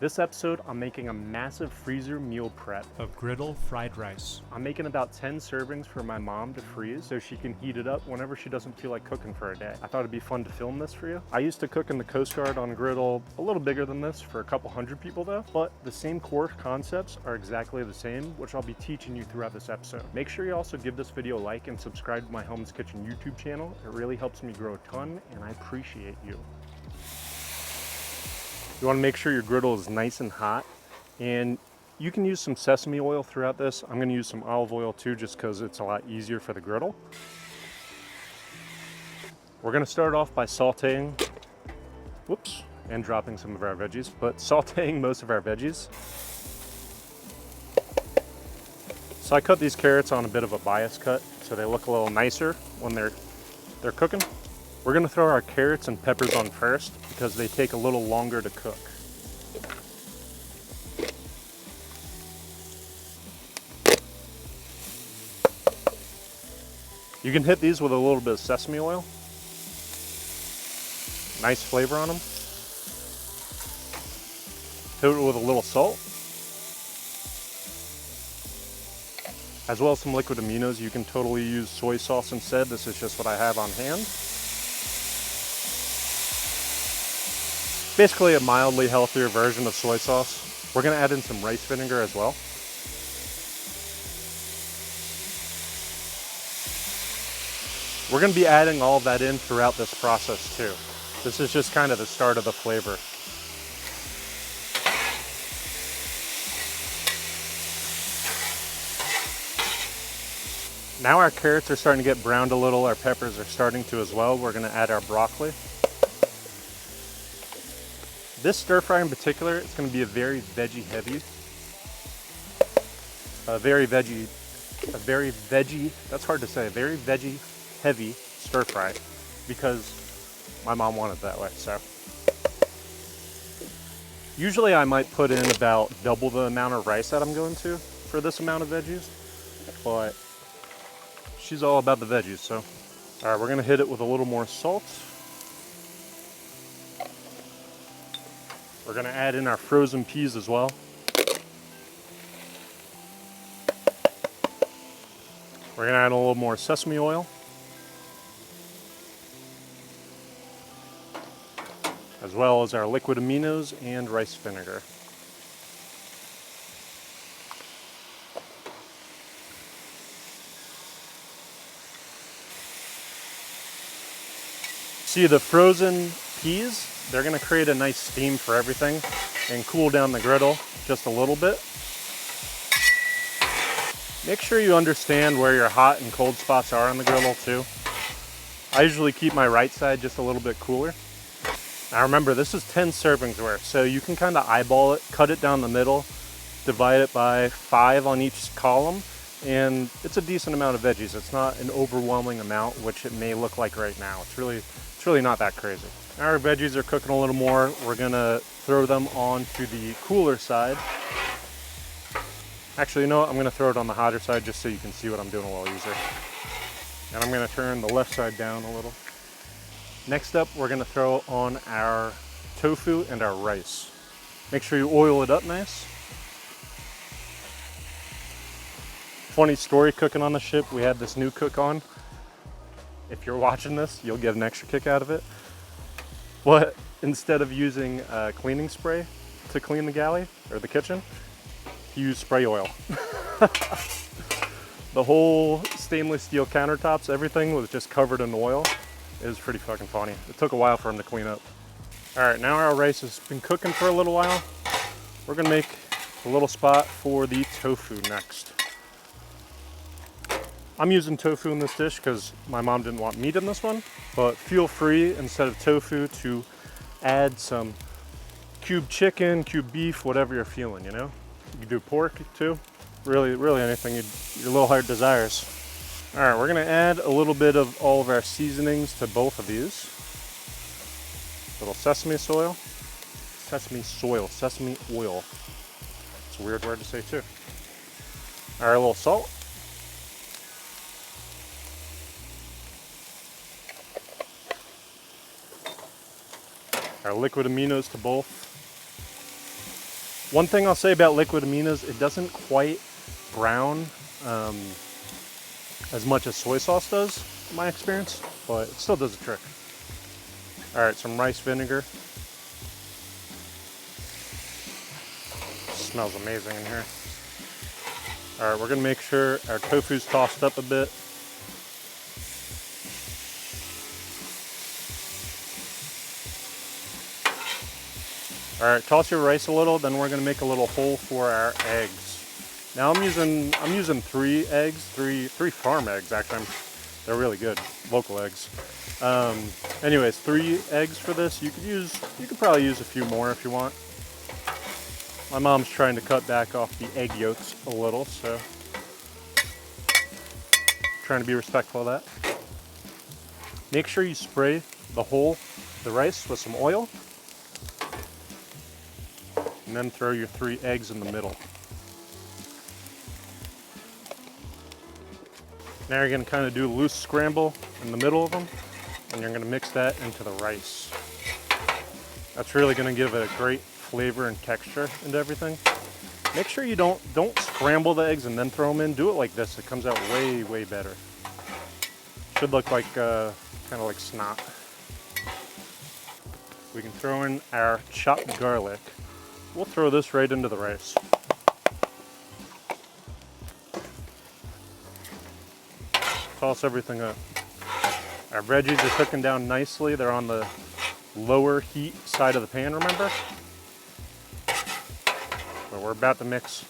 This episode, I'm making a massive freezer meal prep of griddle fried rice. I'm making about 10 servings for my mom to freeze so she can heat it up whenever she doesn't feel like cooking for a day. I thought it'd be fun to film this for you. I used to cook in the Coast Guard on a griddle a little bigger than this for a couple hundred people though, but the same core concepts are exactly the same, which I'll be teaching you throughout this episode. Make sure you also give this video a like and subscribe to my Hellman's Kitchen YouTube channel. It really helps me grow a ton and I appreciate you. You want to make sure your griddle is nice and hot, and you can use some sesame oil throughout this. I'm going to use some olive oil too, just because it's a lot easier for the griddle. We're going to start off by sauteing, and dropping some of our veggies, but sauteing most of our veggies. So I cut these carrots on a bit of a bias cut, so they look a little nicer when they're cooking. We're going to throw our carrots and peppers on first because they take a little longer to cook. You can hit these with a little bit of sesame oil. Nice flavor on them. Hit it with a little salt. As well as some liquid aminos. You can totally use soy sauce instead. This is just what I have on hand. Basically a mildly healthier version of soy sauce. We're going to add in some rice vinegar as well. We're going to be adding all of that in throughout this process too. This is just kind of the start of the flavor. Now our carrots are starting to get browned a little, our peppers are starting to as well. We're going to add our broccoli. This stir fry in particular, it's going to be a very veggie heavy, that's hard to say, a very veggie heavy stir fry because my mom wanted it that way. So usually I might put in about double the amount of rice that I'm going to for this amount of veggies, but she's all about the veggies. So all right, we're going to hit it with a little more salt. We're going to add in our frozen peas as well. We're going to add a little more sesame oil. As well as our liquid aminos and rice vinegar. See the frozen peas? They're going to create a nice steam for everything and cool down the griddle just a little bit. Make sure you understand where your hot and cold spots are on the griddle too. I usually keep my right side just a little bit cooler. Now remember, this is 10 servings worth, so you can kind of eyeball it, cut it down the middle, divide it by 5 on each column, and it's a decent amount of veggies. It's not an overwhelming amount, which it may look like right now. It's really not that crazy. Our veggies are cooking a little more. We're gonna throw them onto the cooler side. Actually, you know what? I'm gonna throw it on the hotter side just so you can see what I'm doing a little easier. And I'm gonna turn the left side down a little. Next up, we're gonna throw on our tofu and our rice. Make sure you oil it up nice. Funny story cooking on the ship. We had this new cook on. If you're watching this, you'll get an extra kick out of it. But instead of using cleaning spray to clean the galley or the kitchen, he used spray oil. The whole stainless steel countertops, everything was just covered in oil. It was pretty fucking funny. It took a while for him to clean up. All right, now our rice has been cooking for a little while. We're gonna make a little spot for the tofu next. I'm using tofu in this dish because my mom didn't want meat in this one, but feel free, instead of tofu, to add some cube chicken, cube beef, whatever you're feeling, you know? You can do pork too, really anything your little heart desires. All right, we're gonna add a little bit of all of our seasonings to both of these. A little sesame oil. It's a weird word to say too. All right, a little salt. Our liquid aminos to both. One thing I'll say about liquid aminos, it doesn't quite brown as much as soy sauce does, in my experience, but it still does the trick. All right, some rice vinegar. Smells amazing in here. All right, we're gonna make sure our tofu's tossed up a bit. All right, toss your rice a little, then we're gonna make a little hole for our eggs. Now I'm using 3 eggs, three farm eggs actually. They're really good, local eggs. Anyways, 3 eggs for this. You could probably use a few more if you want. My mom's trying to cut back off the egg yolks a little, so trying to be respectful of that. Make sure you spray the rice with some oil, and then throw your 3 eggs in the middle. Now you're gonna kind of do a loose scramble in the middle of them, and you're gonna mix that into the rice. That's really gonna give it a great flavor and texture into everything. Make sure you don't scramble the eggs and then throw them in. Do it like this. It comes out way, way better. Should look like kind of like snot. We can throw in our chopped garlic. We'll throw this right into the rice. Toss everything up. Our veggies are cooking down nicely. They're on the lower heat side of the pan, remember? So we're about to mix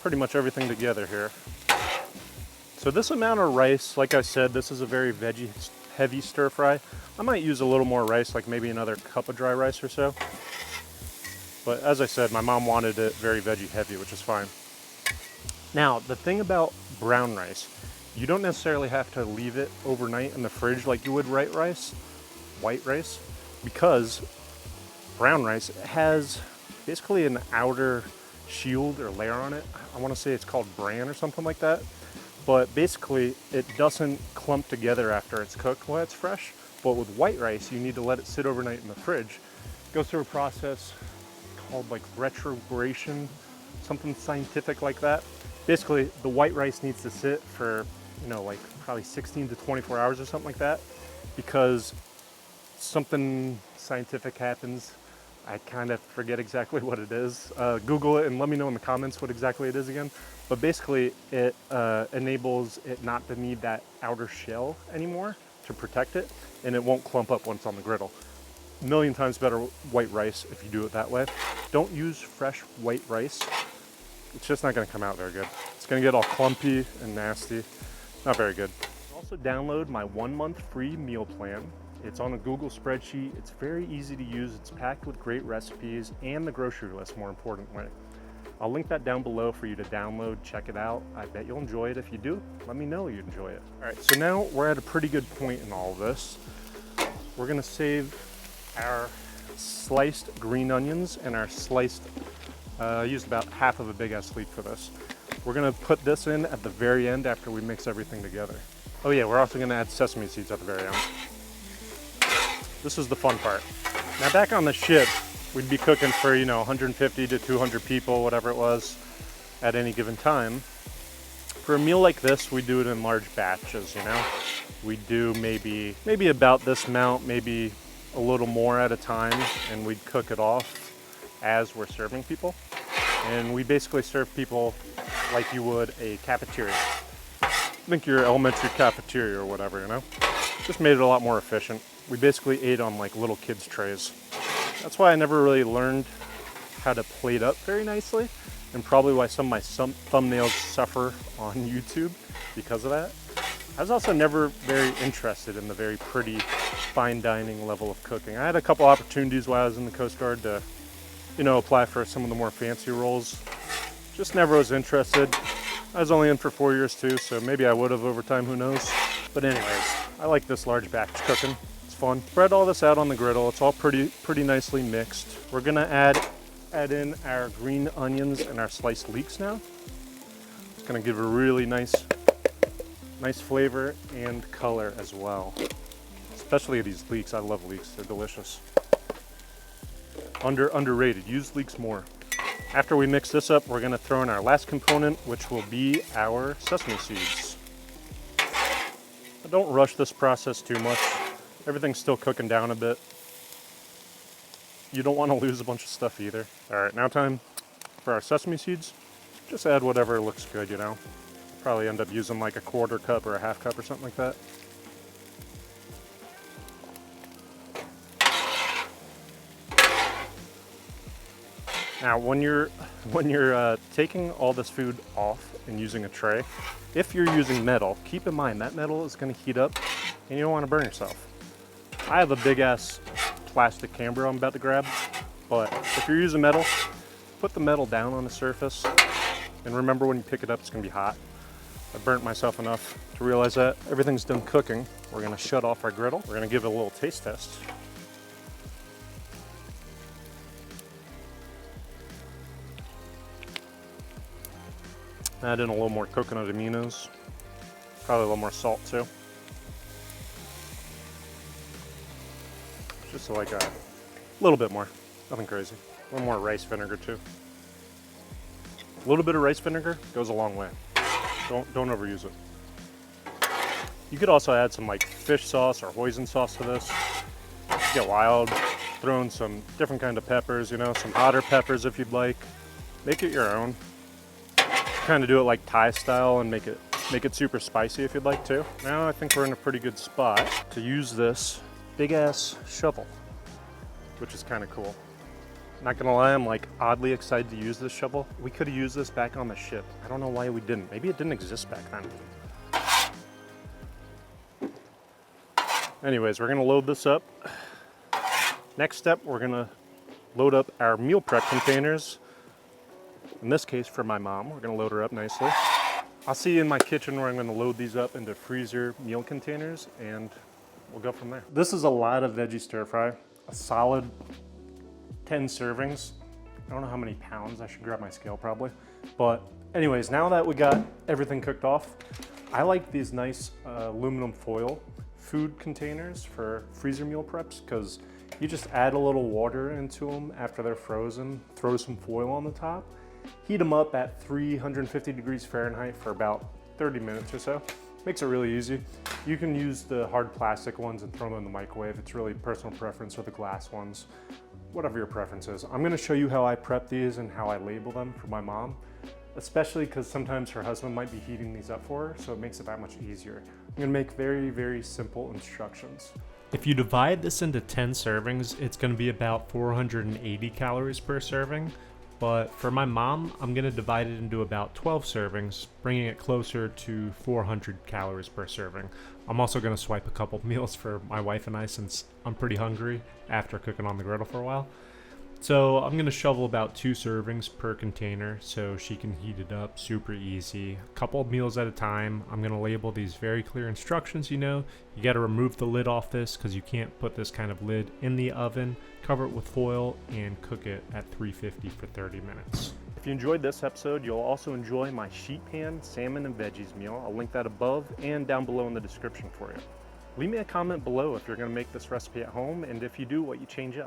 pretty much everything together here. So this amount of rice, like I said, this is a very veggie heavy stir fry. I might use a little more rice, like maybe another cup of dry rice or so. But as I said, my mom wanted it very veggie heavy, which is fine. Now, the thing about brown rice, you don't necessarily have to leave it overnight in the fridge like you would white rice, because brown rice has basically an outer shield or layer on it. I want to say it's called bran or something like that. But basically, it doesn't clump together after it's cooked while it's fresh. But with white rice, you need to let it sit overnight in the fridge. It goes through a process called like retrogradation, something scientific like that. Basically, the white rice needs to sit for, like probably 16 to 24 hours or something like that, because something scientific happens. I kind of forget exactly what it is. Google it and let me know in the comments what exactly it is again. But basically, it enables it not to need that outer shell anymore to protect it, and it won't clump up once on the griddle. A million times better white rice if you do it that way. Don't use fresh white rice. It's just not gonna come out very good. It's gonna get all clumpy and nasty. Not very good. Also download my 1-month free meal plan. It's on a Google spreadsheet. It's very easy to use. It's packed with great recipes and the grocery list, more importantly. I'll link that down below for you to download, check it out. I bet you'll enjoy it. If you do, let me know you enjoy it. All right, so now we're at a pretty good point in all of this. We're gonna save our sliced green onions and our sliced, I used about half of a big ass leaf for this. We're gonna put this in at the very end after we mix everything together. Oh yeah, we're also gonna add sesame seeds at the very end. This is the fun part. Now back on the ship, we'd be cooking for, 150 to 200 people, whatever it was, at any given time. For a meal like this, we do it in large batches, We do maybe about this amount, maybe a little more at a time, and we'd cook it off as we're serving people. And we basically serve people like you would a cafeteria. Think your elementary cafeteria or whatever, Just made it a lot more efficient. We basically ate on like little kids' trays. That's why I never really learned how to plate up very nicely, and probably why some of my thumbnails suffer on YouTube because of that. I was also never very interested in the very pretty fine dining level of cooking. I had a couple opportunities while I was in the Coast Guard to, apply for some of the more fancy roles. Just never was interested. I was only in for 4 years too, so maybe I would have over time, who knows. But anyways, I like this large batch cooking. It's fun. Spread all this out on the griddle. It's all pretty nicely mixed. We're gonna add in our green onions and our sliced leeks now. It's gonna give a really nice flavor and color as well. Especially these leeks. I love leeks. They're delicious. Underrated. Use leeks more. After we mix this up, we're gonna throw in our last component, which will be our sesame seeds. Don't rush this process too much. Everything's still cooking down a bit. You don't want to lose a bunch of stuff either. All right, now time for our sesame seeds. Just add whatever looks good, you know. Probably end up using like a 1/4 cup or a 1/2 cup or something like that. Now, when you're taking all this food off and using a tray, if you're using metal, keep in mind that metal is going to heat up, and you don't want to burn yourself. I have a big ass plastic camber I'm about to grab, but if you're using metal, put the metal down on the surface, and remember when you pick it up, it's going to be hot. I burnt myself enough to realize that. Everything's done cooking. We're going to shut off our griddle. We're going to give it a little taste test. Add in a little more coconut aminos, probably a little more salt too. Just like a little bit more, nothing crazy. A little more rice vinegar too. A little bit of rice vinegar goes a long way. Don't overuse it. You could also add some like fish sauce or hoisin sauce to this. Get wild, throw in some different kind of peppers, you know, some hotter peppers if you'd like. Make it your own. Kind of do it like Thai style and make it super spicy if you'd like to. Now I think we're in a pretty good spot to use this big ass shovel, which is kind of cool. Not gonna lie, I'm like oddly excited to use this shovel. We could have used this back on the ship. I don't know why we didn't. Maybe it didn't exist back then. Anyways, we're gonna load this up. Next step, we're gonna load up our meal prep containers. In this case, for my mom, we're gonna load her up nicely. I'll see you in my kitchen where I'm gonna load these up into freezer meal containers, and we'll go from there. This is a lot of veggie stir fry, a solid 10 servings. I don't know how many pounds, I should grab my scale probably. But anyways, now that we got everything cooked off, I like these nice aluminum foil food containers for freezer meal preps, because you just add a little water into them after they're frozen, throw some foil on the top, heat them up at 350 degrees Fahrenheit for about 30 minutes or so. Makes it really easy. You can use the hard plastic ones and throw them in the microwave. It's really personal preference, or the glass ones, whatever your preference is. I'm gonna show you how I prep these and how I label them for my mom, especially because sometimes her husband might be heating these up for her, so it makes it that much easier. I'm gonna make very, very simple instructions. If you divide this into 10 servings, it's going to be about 480 calories per serving. But for my mom, I'm going to divide it into about 12 servings, bringing it closer to 400 calories per serving. I'm also going to swipe a couple meals for my wife and I, since I'm pretty hungry after cooking on the griddle for a while. So I'm going to shovel about 2 servings per container so she can heat it up super easy. A couple of meals at a time. I'm going to label these very clear instructions, you know. You got to remove the lid off this because you can't put this kind of lid in the oven. Cover it with foil and cook it at 350 for 30 minutes. If you enjoyed this episode, you'll also enjoy my sheet pan salmon and veggies meal. I'll link that above and down below in the description for you. Leave me a comment below if you're going to make this recipe at home, and if you do, what you change up.